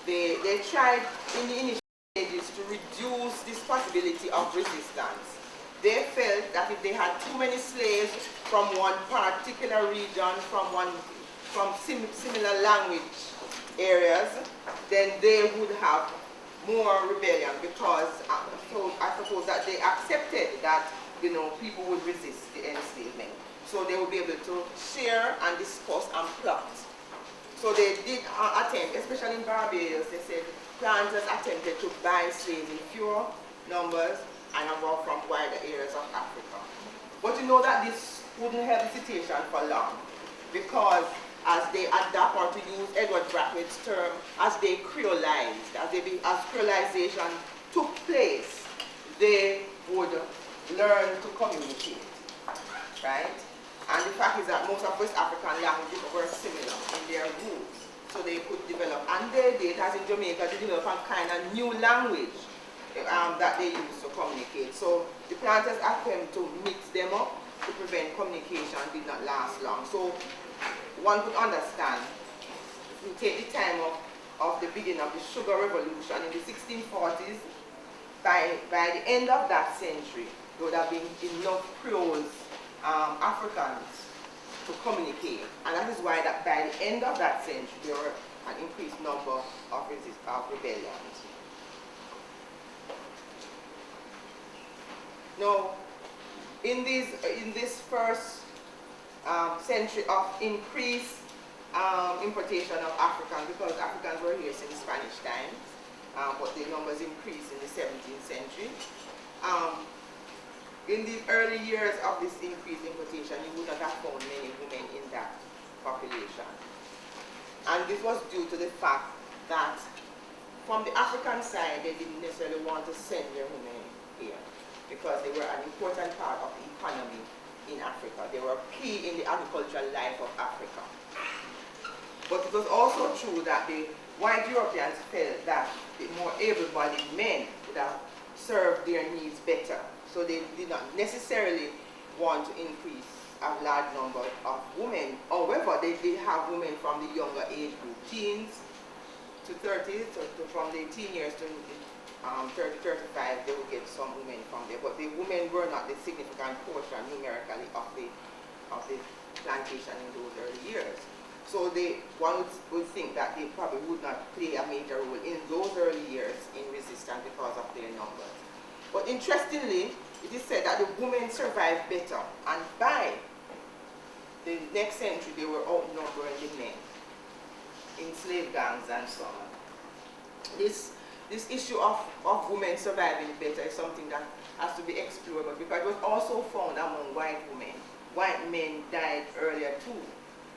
they tried in the initial stages to reduce this possibility of resistance. They felt that if they had too many slaves from one particular region, from similar language areas, then they would have more rebellion, because so I suppose that they accepted that, you know, people would resist the enslavement. So they would be able to share and discuss and plot. So they did attempt, especially in Barbados, they said planters attempted to buy slaves in fewer numbers and abroad from wider areas of Africa. But you know that this wouldn't help the situation for long, because as they adapt, or to use Edward Brathwaite's term, as they creolized, as creolization took place, they would learn to communicate, right? And the fact is that most of West African languages were similar in their roots, so they could develop. And they did, as in Jamaica, they developed a kind of new language that they used to communicate. So the planters attempt to mix them up to prevent communication did not last long. So one could understand, if you take the time of the beginning of the sugar revolution in the 1640s, by the end of that century, there would have been enough Creoles, Africans, to communicate. And that is why that by the end of that century, there were an increased number of rebellions. Now, in this first century of increased importation of Africans, because Africans were here since Spanish times, but the numbers increased in the 17th century. In the early years of this increased importation, you would not have found many women in that population. And this was due to the fact that from the African side, they didn't necessarily want to send their women here, because they were an important part of the economy in Africa. They were key in the agricultural life of Africa. But it was also true that the white Europeans felt that the more able-bodied men would have served their needs better. So they did not necessarily want to increase a large number of women. However, they did have women from the younger age group, teens to 30s, so from the teen years to 30, 35, they would get some women from there. But the women were not the significant portion numerically of the plantation in those early years. So one would think that they probably would not play a major role in those early years in resistance because of their numbers. But interestingly, it is said that the women survived better, and by the next century they were outnumbering the men in slave gangs and so on. This issue of women surviving better is something that has to be explored, because it was also found among white women. White men died earlier too.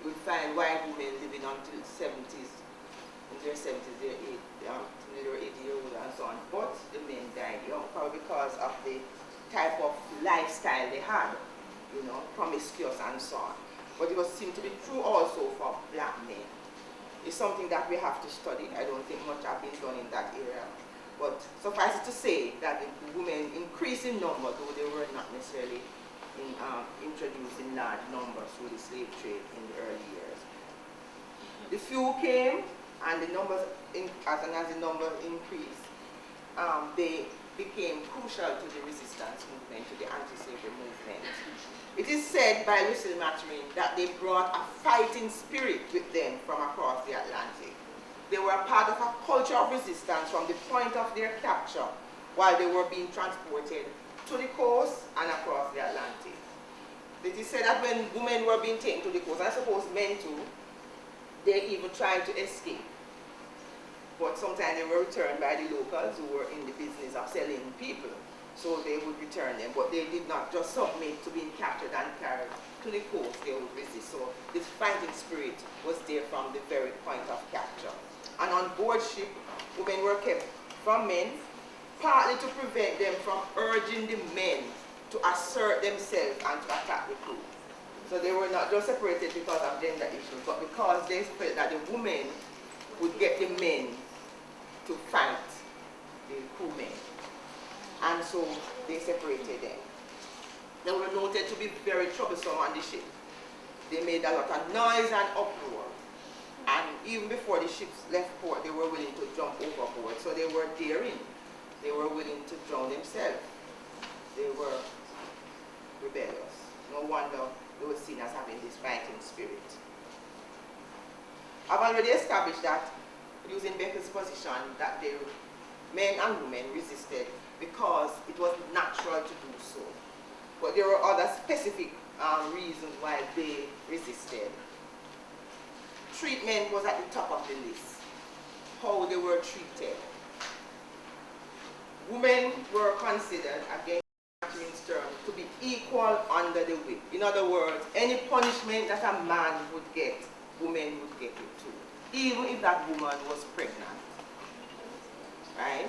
You would find white women living until 70s, in their 70s, they were 80 years old and so on. But the men died young, probably because of the type of lifestyle they had, you know, promiscuous and so on. But it was seemed to be true also for black men. It's something that we have to study. I don't think much has been done in that area. But suffice it to say that the women increased in number, though they were not necessarily introduced in large numbers through the slave trade in the early years. The few came, and the numbers, as the numbers increased, they became crucial to the resistance movement, to the anti-slavery movement. It is said by Lucille Maturin that they brought a fighting spirit with them from across the Atlantic. They were a part of a culture of resistance from the point of their capture while they were being transported to the coast and across the Atlantic. It is said that when women were being taken to the coast, and I suppose men too, they even tried to escape. But sometimes they were returned by the locals who were in the business of selling people. So they would return them, but they did not just submit to being captured and carried to the coast. They would resist. So this fighting spirit was there from the very point of capture. And on board ship, women were kept from men, partly to prevent them from urging the men to assert themselves and to attack the crew. So they were not just separated because of gender issues, but because they felt that the women would get the men to fight the crewmen. And so they separated them. They were noted to be very troublesome on the ship. They made a lot of noise and uproar. And even before the ships left port, they were willing to jump overboard. So they were daring. They were willing to drown themselves. They were rebellious. No wonder they were seen as having this fighting spirit. I've already established that, using Becker's position, that the men and women resisted because it was natural to do so. But there were other specific reasons why they resisted. Treatment was at the top of the list. How they were treated. Women were considered, again, Catherine's term, to be equal under the whip. In other words, any punishment that a man would get, women would get it too, even if that woman was pregnant. Right?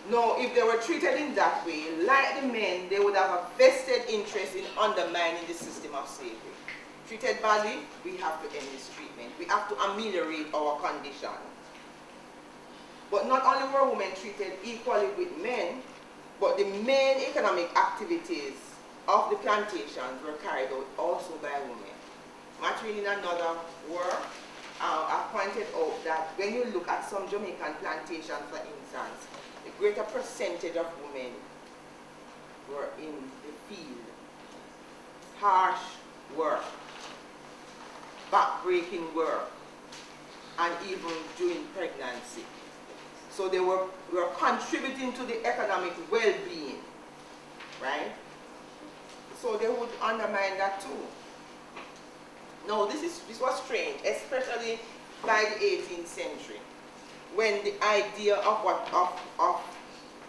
No, if they were treated in that way, like the men, they would have a vested interest in undermining the system of slavery. Treated badly, we have to end this treatment. We have to ameliorate our condition. But not only were women treated equally with men, but the main economic activities of the plantations were carried out also by women. Matthew, in another work, I pointed out that when you look at some Jamaican plantations, for instance, the greater percentage of women were in the field. Harsh work, back-breaking work, and even during pregnancy. So they were contributing to the economic well-being, right? So they would undermine that too. No, this was strange, especially by the 18th century, when the idea of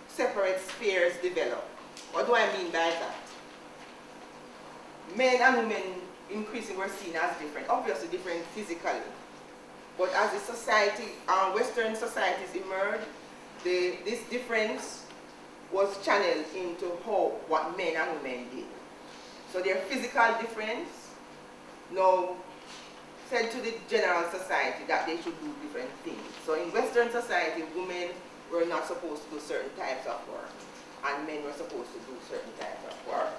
separate spheres developed. What do I mean by that? Men and women increasingly were seen as different, obviously different physically. But as the society, Western societies emerged, this difference was channeled into what men and women did. So their physical difference now said to the general society that they should do different things. So in Western society, women were not supposed to do certain types of work, and men were supposed to do certain types of work.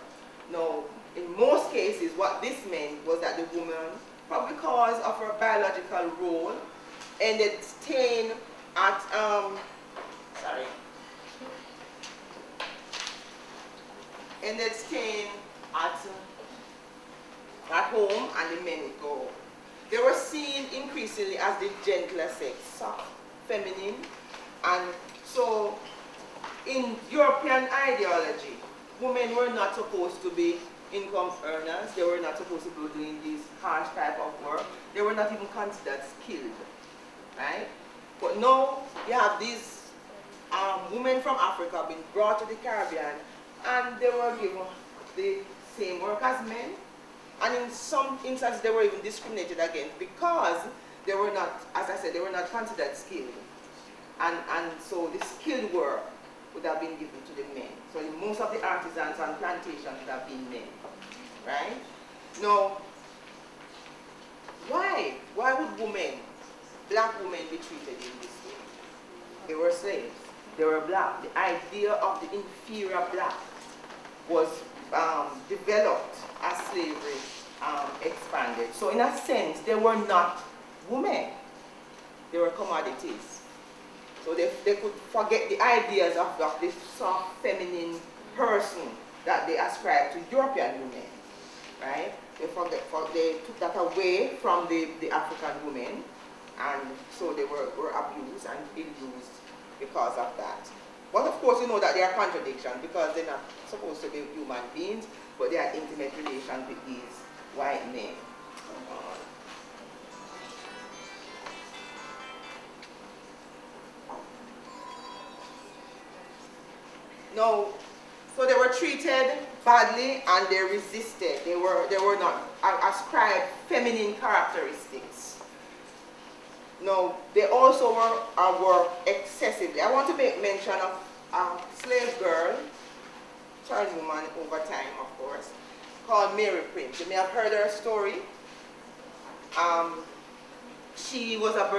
Now, in most cases, what this meant was that the woman, probably because of her biological role, ended staying at home, and the men would go. They were seen increasingly as the gentler sex, soft, feminine, and so in European ideology, women were not supposed to be income earners. They were not supposed to be doing this harsh type of work. They were not even considered skilled, right? But now you have these women from Africa being brought to the Caribbean, and they were given the same work as men. And in some instances, they were even discriminated against because they were not, as I said, they were not considered skilled. And so the skilled work would have been given to the men. So most of the artisans on plantations would have been men, right? Now, why would women, black women, be treated in this way? They were slaves. They were black. The idea of the inferior black was developed as slavery expanded. So in a sense, they were not women. They were commodities. So they could forget the ideas of this soft, feminine person that they ascribed to European women, right? They took that away from the African women, and so they were abused and ill-used because of that. But of course, you know that there are contradictions because they're not supposed to be human beings, but they had intimate relations with these white men. No, so they were treated badly and they resisted. They were not ascribed feminine characteristics. No, they also were excessively. I want to make mention of a slave girl, child woman over time, of course, called Mary Prince. You may have heard her story. She was a